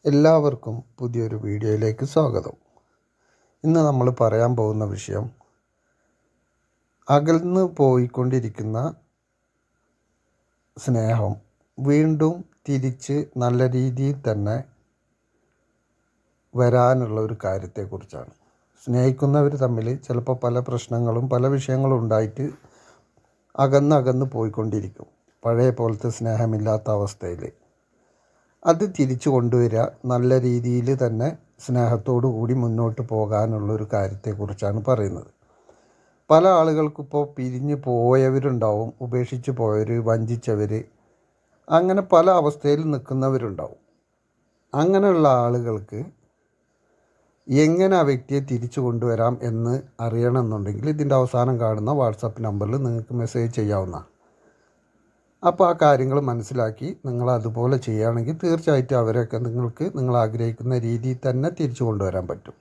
എല്ലാവർക്കും പുതിയൊരു വീഡിയോയിലേക്ക് സ്വാഗതം. ഇന്ന് നമ്മൾ പറയാൻ പോകുന്ന വിഷയം അകന്ന് പോയിക്കൊണ്ടിരിക്കുന്ന സ്നേഹം വീണ്ടും തിരിച്ച് നല്ല രീതിയിൽ തന്നെ വരാനുള്ള ഒരു കാര്യത്തെക്കുറിച്ചാണ്. സ്നേഹിക്കുന്നവർ തമ്മിൽ ചിലപ്പോൾ പല പ്രശ്നങ്ങളും പല വിഷയങ്ങളും ഉണ്ടായിട്ട് അകന്ന് പോയിക്കൊണ്ടിരിക്കും. പഴയ പോലത്തെ സ്നേഹമില്ലാത്ത അവസ്ഥയിൽ അത് തിരിച്ചു കൊണ്ടുവരിക, നല്ല രീതിയിൽ തന്നെ സ്നേഹത്തോടു കൂടി മുന്നോട്ട് പോകാനുള്ളൊരു കാര്യത്തെക്കുറിച്ചാണ് പറയുന്നത്. പല ആളുകൾക്കിപ്പോൾ പിരിഞ്ഞു പോയവരുണ്ടാവും, ഉപേക്ഷിച്ച് പോയവർ, വഞ്ചിച്ചവർ, അങ്ങനെ പല അവസ്ഥയിൽ നിൽക്കുന്നവരുണ്ടാവും. അങ്ങനെയുള്ള ആളുകൾക്ക് എങ്ങനെ ആ വ്യക്തിയെ തിരിച്ചു കൊണ്ടുവരാം എന്ന് അറിയണമെന്നുണ്ടെങ്കിൽ ഇതിൻ്റെ അവസാനം കാണുന്ന വാട്സപ്പ് നമ്പറിൽ നിങ്ങൾക്ക് മെസ്സേജ് ചെയ്യാവുന്നതാണ്. അപ്പോൾ ആ കാര്യങ്ങൾ മനസ്സിലാക്കി നിങ്ങൾ അതുപോലെ ചെയ്യുകയാണെങ്കിൽ തീർച്ചയായിട്ടും അവരെയൊക്കെ നിങ്ങൾ ആഗ്രഹിക്കുന്ന രീതിയിൽ തന്നെ തിരിച്ചു കൊണ്ടുവരാൻ പറ്റും.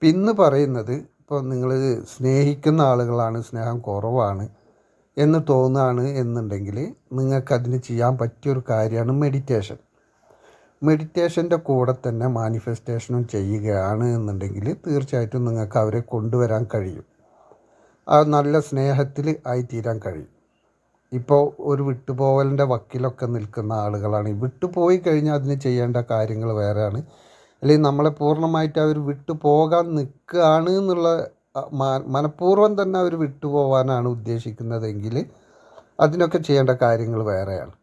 ഇന്ന് പറയുന്നത്, ഇപ്പോൾ നിങ്ങൾ സ്നേഹിക്കുന്ന ആളുകളാണ്, സ്നേഹം കുറവാണ് എന്ന് തോന്നുകയാണ് എന്നുണ്ടെങ്കിൽ നിങ്ങൾക്കതിന് ചെയ്യാൻ പറ്റിയൊരു കാര്യമാണ് മെഡിറ്റേഷൻ. മെഡിറ്റേഷൻ്റെ കൂടെ തന്നെ മാനിഫെസ്റ്റേഷനും ചെയ്യുകയാണ് എന്നുണ്ടെങ്കിൽ തീർച്ചയായിട്ടും നിങ്ങൾക്ക് അവരെ കൊണ്ടുവരാൻ കഴിയും. ആ നല്ല സ്നേഹത്തിൽ ആയിത്തീരാൻ കഴിയും. ഇപ്പോൾ ഒരു വിട്ടുപോകലിൻ്റെ വക്കിലൊക്കെ നിൽക്കുന്ന ആളുകളാണ്. വിട്ടുപോയി കഴിഞ്ഞാൽ അതിന് ചെയ്യേണ്ട കാര്യങ്ങൾ വേറെയാണ്. അല്ലെങ്കിൽ നമ്മളെ പൂർണ്ണമായിട്ട് അവർ വിട്ടുപോകാൻ നിൽക്കുകയാണ് എന്നുള്ള മനഃപൂർവ്വം തന്നെ അവർ വിട്ടുപോകാനാണ് ഉദ്ദേശിക്കുന്നതെങ്കിൽ അതിനൊക്കെ ചെയ്യേണ്ട കാര്യങ്ങൾ വേറെയാണ്.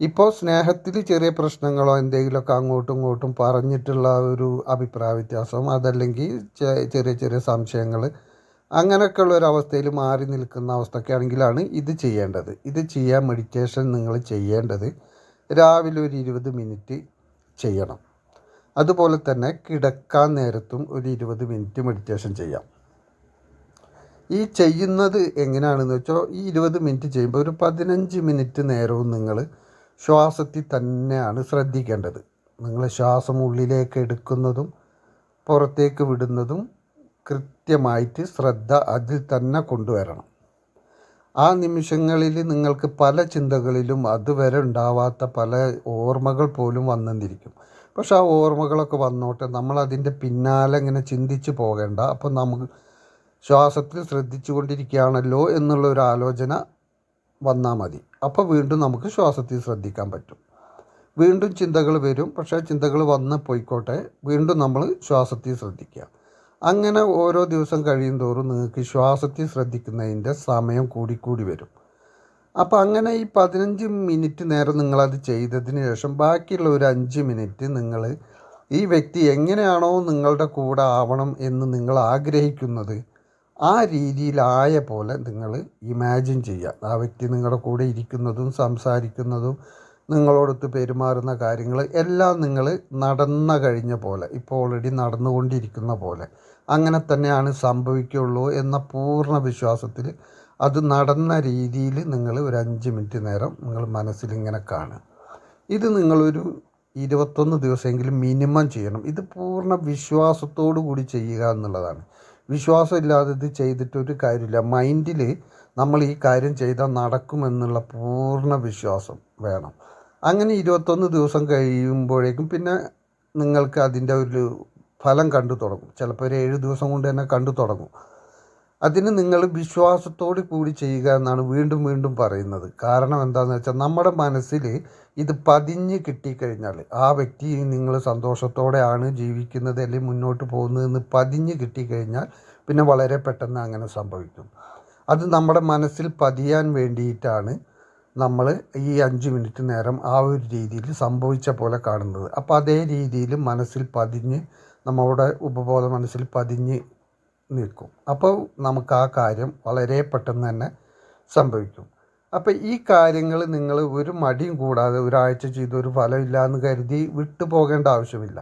ഇപ്പോൾ സ്നേഹത്തിൽ ചെറിയ പ്രശ്നങ്ങളോ എന്തെങ്കിലുമൊക്കെ അങ്ങോട്ടും ഇങ്ങോട്ടും പറഞ്ഞിട്ടുള്ള ഒരു അഭിപ്രായ വ്യത്യാസം, അതല്ലെങ്കിൽ ചെറിയ സംശയങ്ങൾ, അങ്ങനെയൊക്കെയുള്ള ഒരു അവസ്ഥയിൽ മാറി നിൽക്കുന്ന അവസ്ഥയൊക്കെ ആണെങ്കിലാണ് ഇത് ചെയ്യേണ്ടത്. ഇത് ചെയ്യാൻ മെഡിറ്റേഷൻ നിങ്ങൾ ചെയ്യേണ്ടത് രാവിലെ ഒരു 20 മിനിറ്റ് ചെയ്യണം. അതുപോലെ തന്നെ കിടക്കാൻ നേരത്തും ഒരു 20 മിനിറ്റ് മെഡിറ്റേഷൻ ചെയ്യാം. ഈ ചെയ്യുന്നത് എങ്ങനെയാണെന്ന് വെച്ചാൽ, ഈ 20 മിനിറ്റ് ചെയ്യുമ്പോൾ ഒരു 15 മിനിറ്റ് നേരവും നിങ്ങൾ ശ്വാസത്തിൽ തന്നെയാണ് ശ്രദ്ധിക്കേണ്ടത്. നിങ്ങൾ ശ്വാസം ഉള്ളിലേക്ക് എടുക്കുന്നതും പുറത്തേക്ക് വിടുന്നതും കൃത്യമായിട്ട് ശ്രദ്ധ അതിൽ തന്നെ കൊണ്ടുവരണം. ആ നിമിഷങ്ങളിൽ നിങ്ങൾക്ക് പല ചിന്തകളിലും അതുവരെ ഉണ്ടാവാത്ത പല ഓർമ്മകൾ പോലും വന്നെന്നിരിക്കും. പക്ഷെ ആ ഓർമ്മകളൊക്കെ വന്നോട്ടെ, നമ്മളതിൻ്റെ പിന്നാലെ ഇങ്ങനെ ചിന്തിച്ച് പോകേണ്ട. അപ്പോൾ നമുക്ക് ശ്വാസത്തിൽ ശ്രദ്ധിച്ചു കൊണ്ടിരിക്കുകയാണല്ലോ എന്നുള്ളൊരു ആലോചന വന്നാൽ മതി. അപ്പോൾ വീണ്ടും നമുക്ക് ശ്വാസത്തിൽ ശ്രദ്ധിക്കാൻ പറ്റും. വീണ്ടും ചിന്തകൾ വരും, പക്ഷേ ചിന്തകൾ വന്ന് പോയിക്കോട്ടെ, വീണ്ടും നമ്മൾ ശ്വാസത്തിൽ ശ്രദ്ധിക്കുക. അങ്ങനെ ഓരോ ദിവസം കഴിയും തോറും നിങ്ങൾക്ക് ശ്വാസത്തിൽ ശ്രദ്ധിക്കുന്നതിൻ്റെ സമയം കൂടിക്കൂടി വരും. അപ്പോൾ അങ്ങനെ ഈ 15 മിനിറ്റ് നേരം നിങ്ങളത് ചെയ്തതിന് ശേഷം ബാക്കിയുള്ള ഒരു 5 മിനിറ്റ് നിങ്ങൾ ഈ വ്യക്തി എങ്ങനെയാണോ നിങ്ങളുടെ കൂടെ ആവണം എന്ന് നിങ്ങൾ ആഗ്രഹിക്കുന്നത് ആ രീതിയിലായ പോലെ നിങ്ങൾ ഇമാജിൻ ചെയ്യുക. ആ വ്യക്തി നിങ്ങളുടെ കൂടെ ഇരിക്കുന്നതും സംസാരിക്കുന്നതും നിങ്ങളോടൊത്ത് പെരുമാറുന്ന കാര്യങ്ങൾ എല്ലാം നിങ്ങൾ നടന്ന കഴിഞ്ഞ പോലെ, ഇപ്പോൾ ഓൾറെഡി നടന്നുകൊണ്ടിരിക്കുന്ന പോലെ അങ്ങനെ തന്നെയാണ് സംഭവിക്കുകയുള്ളൂ എന്ന പൂർണ്ണ വിശ്വാസത്തിൽ അത് നടന്ന രീതിയിൽ നിങ്ങൾ ഒരു 5 മിനിറ്റ് നേരം നിങ്ങൾ മനസ്സിലിങ്ങനെ കാണുക. ഇത് നിങ്ങളൊരു 21 ദിവസമെങ്കിലും മിനിമം ചെയ്യണം. ഇത് പൂർണ്ണ വിശ്വാസത്തോടു കൂടി ചെയ്യുക എന്നുള്ളതാണ്. വിശ്വാസം ഇല്ലാതെ ഇത് ചെയ്തിട്ടൊരു കാര്യമില്ല. മൈൻഡിൽ നമ്മൾ ഈ കാര്യം ചെയ്താൽ നടക്കുമെന്നുള്ള പൂർണ്ണ വിശ്വാസം വേണം. അങ്ങനെ 21 ദിവസം കഴിയുമ്പോഴേക്കും പിന്നെ നിങ്ങൾക്ക് അതിൻ്റെ ഒരു ഫലം കണ്ടു തുടങ്ങും. ചിലപ്പോൾ ഒരു 7 ദിവസം കൊണ്ട് തന്നെ കണ്ടു തുടങ്ങും. അതിന് നിങ്ങൾ വിശ്വാസത്തോട് കൂടി ചെയ്യുക എന്നാണ് വീണ്ടും പറയുന്നത്. കാരണം എന്താണെന്ന് വെച്ചാൽ, നമ്മുടെ മനസ്സിൽ ഇത് പതിഞ്ഞ് കിട്ടിക്കഴിഞ്ഞാൽ, ആ വ്യക്തി നിങ്ങൾ സന്തോഷത്തോടെയാണ് ജീവിക്കുന്നത് അല്ലെങ്കിൽ മുന്നോട്ട് പോകുന്നതെന്ന് പതിഞ്ഞ് കിട്ടിക്കഴിഞ്ഞാൽ പിന്നെ വളരെ പെട്ടെന്ന് അങ്ങനെ സംഭവിക്കും. അത് നമ്മുടെ മനസ്സിൽ പതിയാൻ വേണ്ടിയിട്ടാണ് നമ്മൾ ഈ 5 മിനിറ്റ് നേരം ആ ഒരു രീതിയിൽ സംഭവിച്ച പോലെ കാണുന്നത്. അപ്പോൾ അതേ രീതിയിൽ മനസ്സിൽ പതിഞ്ഞ് നമ്മളുടെ ഉപബോധ മനസ്സിൽ പതിഞ്ഞ് നിൽക്കും. അപ്പോൾ നമുക്ക് ആ കാര്യം വളരെ പെട്ടെന്ന് തന്നെ സംഭവിക്കും. അപ്പോൾ ഈ കാര്യങ്ങൾ നിങ്ങൾ ഒരു മടിയും കൂടാതെ ഒരാഴ്ച ചെയ്തൊരു ഫലമില്ല എന്ന് കരുതി വിട്ടു പോകേണ്ട ആവശ്യമില്ല.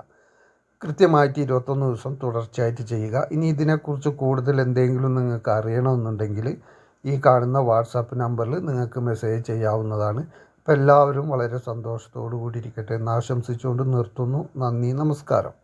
കൃത്യമായിട്ട് 21 ദിവസം തുടർച്ചയായിട്ട് ചെയ്യുക. ഇനി ഇതിനെക്കുറിച്ച് കൂടുതൽ എന്തെങ്കിലും നിങ്ങൾക്ക് അറിയണമെന്നുണ്ടെങ്കിൽ ഈ കാണുന്ന വാട്സാപ്പ് നമ്പറിൽ നിങ്ങൾക്ക് മെസ്സേജ് ചെയ്യാവുന്നതാണ്. അപ്പോൾ എല്ലാവരും വളരെ സന്തോഷത്തോടു കൂടി ഇരിക്കട്ടെ എന്ന് ആശംസിച്ചുകൊണ്ട് നിർത്തുന്നു. നന്ദി, നമസ്കാരം.